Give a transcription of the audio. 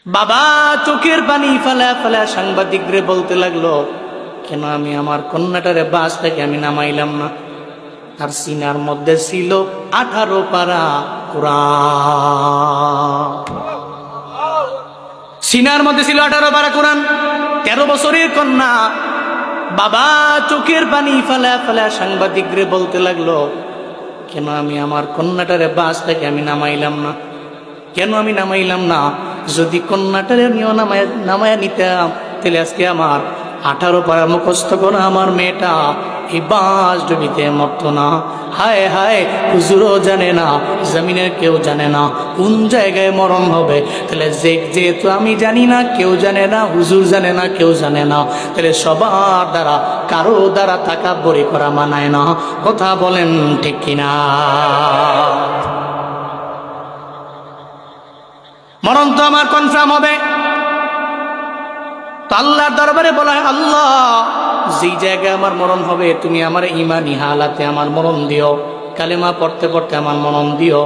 বাবা চোখের পানি ফেলা ফেলা সাংবাদিকরে বলতে লাগলো, কেন আমি আমার কন্যাটারে বাস থেকে আমি নামাইলাম না? আর সিনার মধ্যে ছিল 18 পারা কোরআন। সিনার মধ্যে ছিল 18 পারা কোরআন। 13 বছরের কন্যা। বাবা চোখের পানি ফেলা ফেলা সাংবাদিকরে বলতে লাগলো, কেন আমি আমার কন্যাটারে বাস থেকে আমি নামাইলাম না? কেন আমি নামাইলাম না? যদি কন্যাটারে আমিও নামায়া নিতাম, তাহলে আজকে আমার 18 পারা মুখস্থ করা আমার মেয়েটা এই বাস ডুবিতে মরত না। হায় হায়, হুজুরও জানে না, জমিনের কেউ জানে না কোন জায়গায় মরণ হবে। তাহলে যেহেতু আমি জানি না, কেউ জানে না, হুজুর জানে না, কেউ জানে না, তাহলে সবার দ্বারা কারো দ্বারা তাকাব্বুরি করা মানায় না। কথা বলেন ঠিক কিনা? মরণ তো আমার কনফার্ম হবে। তো আল্লাহর দরবারে বলা হয়, আল্লাহ যেই জায়গায় আমার মরণ হবে, তুমি আমার ইমানি হালাতে আমার মরণ দিও, কালেমা পড়তে পড়তে আমার মরণ দিও।